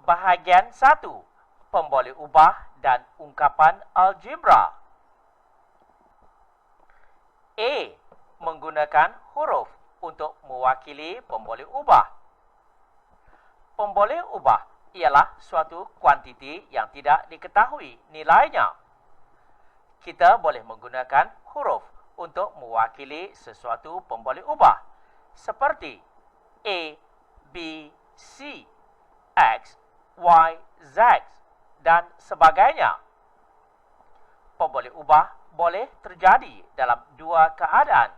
Bahagian 1. Pemboleh ubah dan ungkapan algebra. A. Menggunakan huruf untuk mewakili pemboleh ubah. Pemboleh ubah ialah suatu kuantiti yang tidak diketahui nilainya. Kita boleh menggunakan huruf untuk mewakili sesuatu pemboleh ubah seperti A, B, C, X, Y, Z dan sebagainya. Pemboleh ubah boleh terjadi dalam dua keadaan.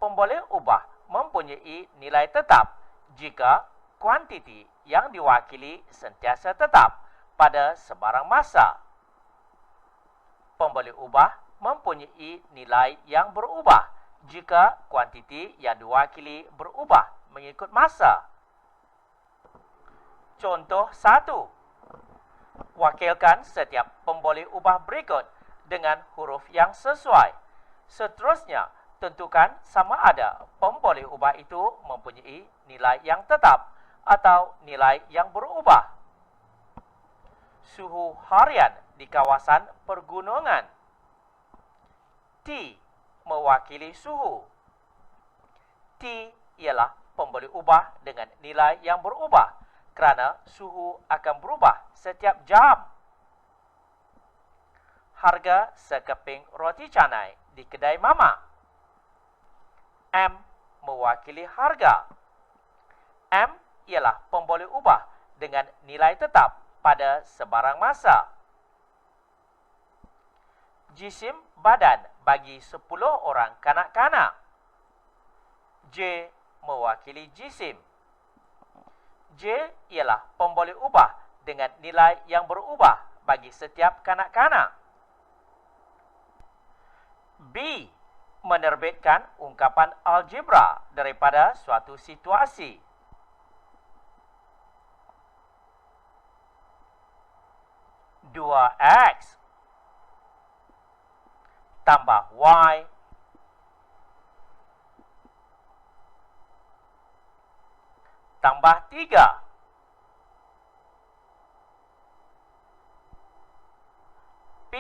Pemboleh ubah mempunyai nilai tetap jika kuantiti yang diwakili sentiasa tetap pada sebarang masa. Pemboleh ubah mempunyai nilai yang berubah jika kuantiti yang diwakili berubah mengikut masa. Contoh 1. Wakilkan setiap pemboleh ubah berikut dengan huruf yang sesuai. Seterusnya, tentukan sama ada pemboleh ubah itu mempunyai nilai yang tetap atau nilai yang berubah. Suhu harian di kawasan pergunungan. T mewakili suhu. T ialah pemboleh ubah dengan nilai yang berubah kerana suhu akan berubah setiap jam. Harga sekeping roti canai di kedai mama. M mewakili harga. M ialah pemboleh ubah dengan nilai tetap pada sebarang masa. Jisim badan bagi 10 orang kanak-kanak. J mewakili jisim. J ialah pemboleh ubah dengan nilai yang berubah bagi setiap kanak-kanak. B menerbitkan ungkapan algebra daripada suatu situasi. Dua X tambah Y tambah 3 P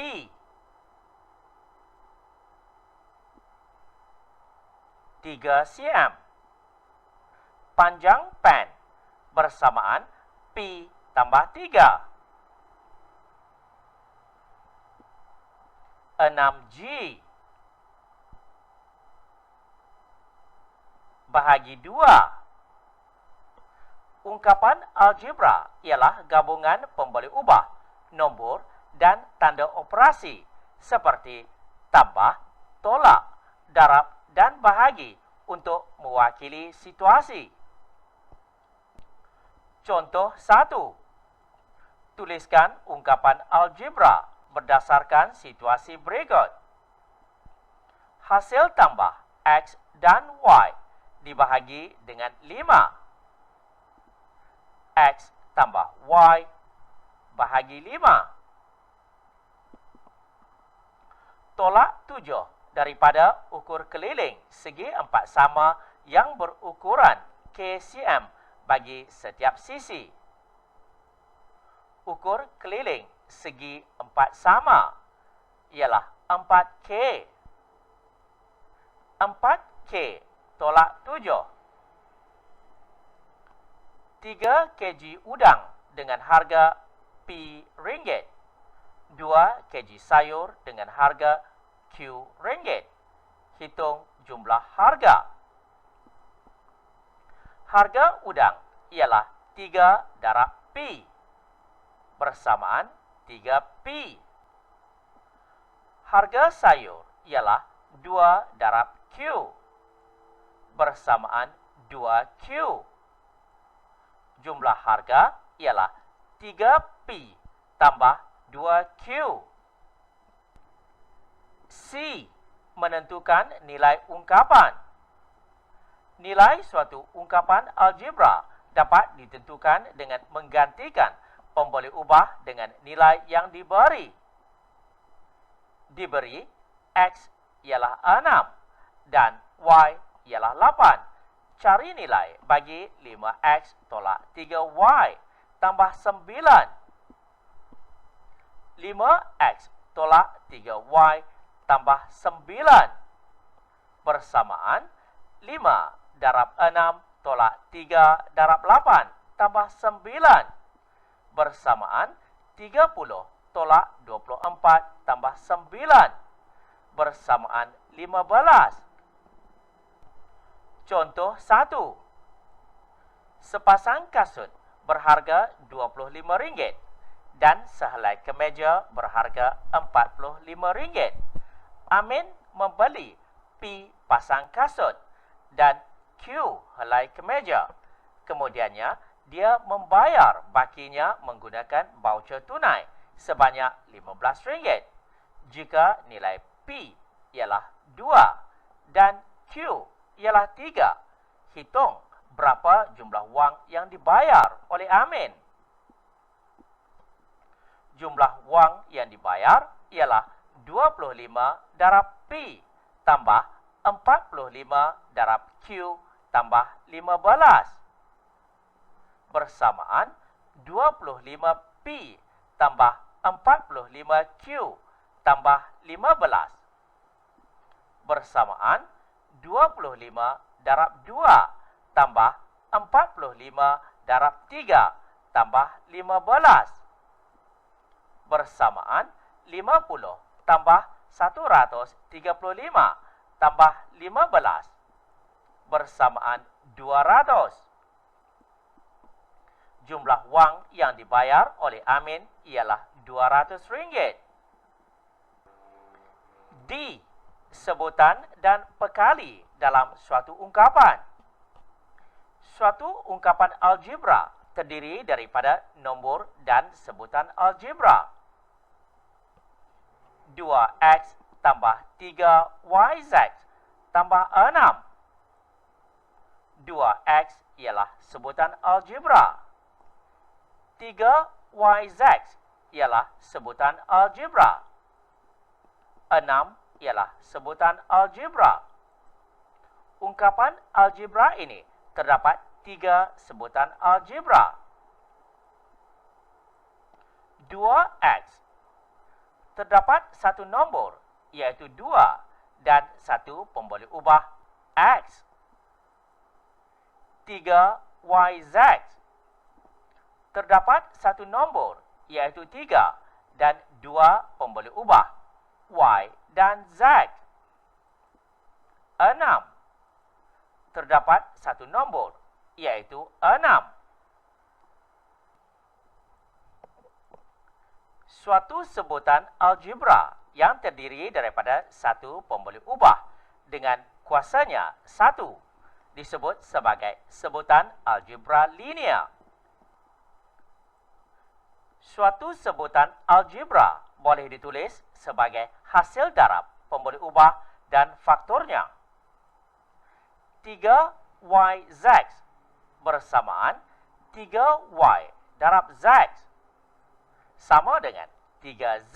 3 cm panjang pen bersamaan P tambah 3 6G bahagi 2. Ungkapan algebra ialah gabungan pemboleh ubah, nombor dan tanda operasi seperti tambah, tolak, darab dan bahagi untuk mewakili situasi. Contoh 1. Tuliskan ungkapan algebra berdasarkan situasi berikut. Hasil tambah X dan Y dibahagi dengan 5. X tambah Y bahagi 5. Tolak 7 daripada ukur keliling segi 4 sama yang berukuran kcm bagi setiap sisi. Ukur keliling segi 4 sama ialah 4K. 4K tolak 7. 3 kg udang dengan harga P ringgit. 2 kg sayur dengan harga Q ringgit. Hitung jumlah harga. Harga udang ialah 3 darab P bersamaan 3P. Harga sayur ialah 2 darab Q bersamaan 2Q. Jumlah harga ialah 3P tambah 2Q. C. Menentukan nilai ungkapan. Nilai suatu ungkapan algebra dapat ditentukan dengan menggantikan pemboleh ubah dengan nilai yang diberi. Diberi X ialah 6 dan Y ialah 8. Cari nilai bagi 5X tolak 3Y tambah 9. 5X tolak 3Y tambah 9. Bersamaan 5 darab 6 tolak 3 darab 8 tambah 9. Bersamaan 30 tolak 24 tambah 9. Bersamaan 15. Contoh 1. Sepasang kasut berharga RM25 dan sehelai kemeja berharga RM45. Amin membeli P pasang kasut dan Q helai kemeja. Kemudiannya, dia membayar bakinya menggunakan voucher tunai sebanyak RM15. Jika nilai P ialah 2 dan Q ialah 3, hitung berapa jumlah wang yang dibayar oleh Amin. Jumlah wang yang dibayar ialah 25 darab P tambah 45 darab Q tambah 15. Bersamaan 25 P tambah 45 Q tambah 15. Bersamaan 25 darab 2 tambah 45 darab 3 tambah 15. Bersamaan 50 tambah 135 tambah 15. Bersamaan 200. Jumlah wang yang dibayar oleh Amin ialah RM200. D. Sebutan dan pekali dalam suatu ungkapan. Suatu ungkapan algebra terdiri daripada nombor dan sebutan algebra. 2X tambah 3YZ tambah 6. 2X ialah sebutan algebra. 3YZ ialah sebutan algebra. 6 ialah sebutan algebra. Ungkapan algebra ini terdapat 3 sebutan algebra. 2X. Terdapat satu nombor, iaitu 2, dan satu pemboleh ubah X. 3YZ. Terdapat satu nombor, iaitu 3, dan 2 pemboleh ubah Y dan Z. 6. Terdapat satu nombor, iaitu 6. Suatu sebutan algebra yang terdiri daripada satu pemboleh ubah dengan kuasanya 1 disebut sebagai sebutan algebra linear. Suatu sebutan algebra boleh ditulis sebagai hasil darab pemboleh ubah dan faktornya. 3YZ bersamaan 3Y darab Z sama dengan 3Z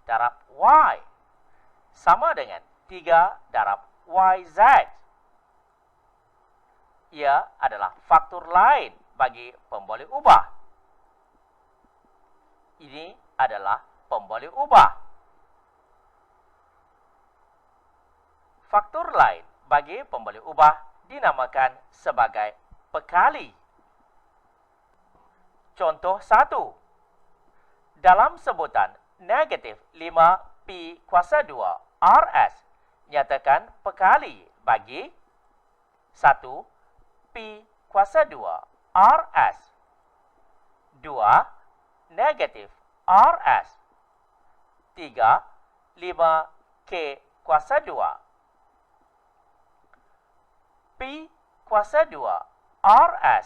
darab Y sama dengan 3 darab YZ. Ia adalah faktor lain bagi pemboleh ubah. Ini adalah pemboleh ubah. Faktor lain bagi pemboleh ubah dinamakan sebagai pekali. Contoh 1. Dalam sebutan negatif 5P kuasa 2 RS, nyatakan pekali bagi 1. P kuasa 2 RS 2. Negatif RS 3. 5K kuasa 2 P kuasa 2 RS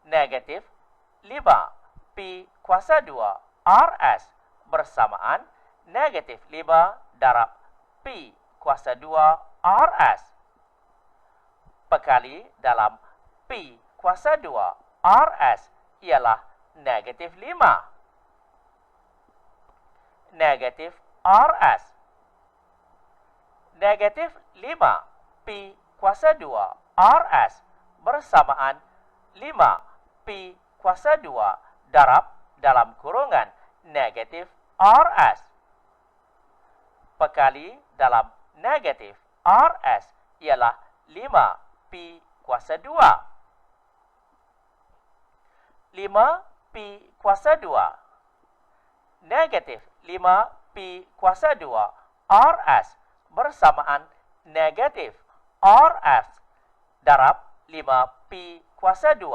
negatif 5P kuasa 2 RS bersamaan negatif 5 darab P kuasa 2 RS. Pekali dalam P kuasa 2 RS ialah negatif 5. Negatif RS. Negatif 5 P kuasa 2 RS bersamaan 5 P kuasa 2 darab dalam kurungan negatif RS. Pekali dalam negatif RS ialah 5Pi kuasa 2. 5Pi kuasa 2. Negatif 5Pi kuasa 2 RS bersamaan negatif RS darab 5Pi kuasa 2.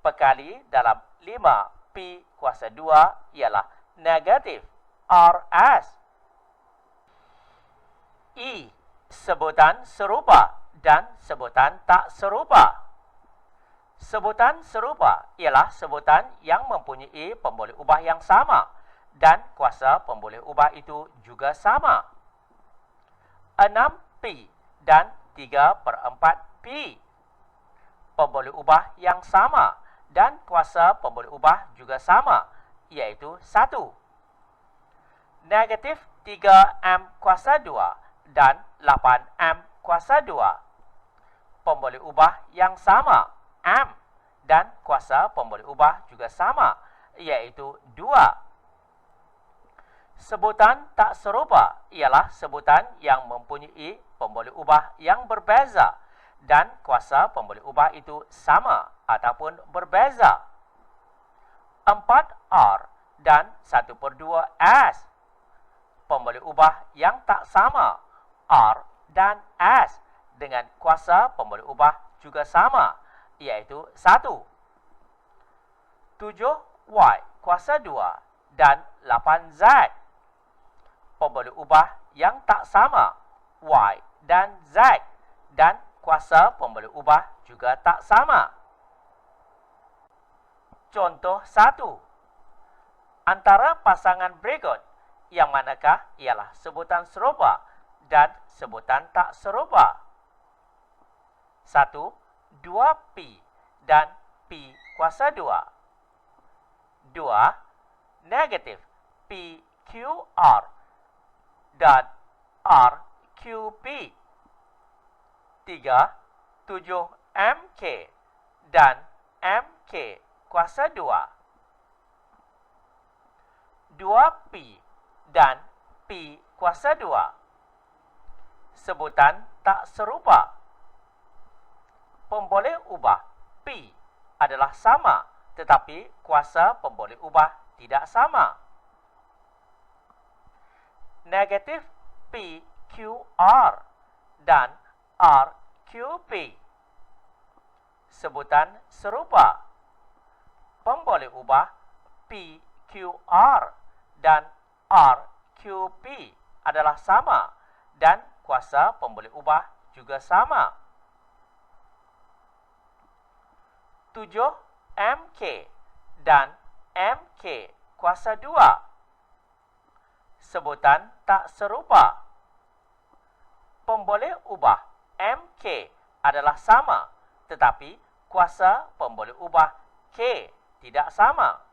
Pekali dalam 5Pi kuasa 2 ialah negatif RS. I. Sebutan serupa dan sebutan tak serupa. Sebutan serupa ialah sebutan yang mempunyai pemboleh ubah yang sama dan kuasa pemboleh ubah itu juga sama. 6Pi dan 3/4Pi. Pemboleh ubah yang sama dan kuasa pemboleh ubah juga sama, iaitu 1. Negatif 3M kuasa 2 dan 8M kuasa 2. Pemboleh ubah yang sama, M, dan kuasa pemboleh ubah juga sama, iaitu 2. Sebutan tak serupa ialah sebutan yang mempunyai pemboleh ubah yang berbeza dan kuasa pemboleh ubah itu sama ataupun berbeza. 4R dan 1/2S. Pemboleh ubah yang tak sama, R dan S, dengan kuasa pemboleh ubah juga sama, iaitu 1. 7Y kuasa 2 dan 8Z. Pemboleh ubah yang tak sama, Y dan Z, dan kuasa pemboleh ubah juga tak sama. Contoh 1. Antara pasangan berikut, yang manakah ialah sebutan serupa dan sebutan tak serupa? 1. 2Pi dan Pi kuasa 2. 2. Negatif PQR dan RQP. 3. 7MK dan MK kuasa 2. 2Pi dan Pi kuasa 2. Sebutan tak serupa. Pemboleh ubah Pi adalah sama, tetapi kuasa pemboleh ubah tidak sama. Negatif PQR dan RQP. Sebutan serupa. Pemboleh ubah PQR dan RQP adalah sama dan kuasa pemboleh ubah juga sama. 7MK dan MK kuasa 2. Sebutan tak serupa. Pemboleh ubah MK adalah sama, tetapi kuasa pemboleh ubah K tidak sama.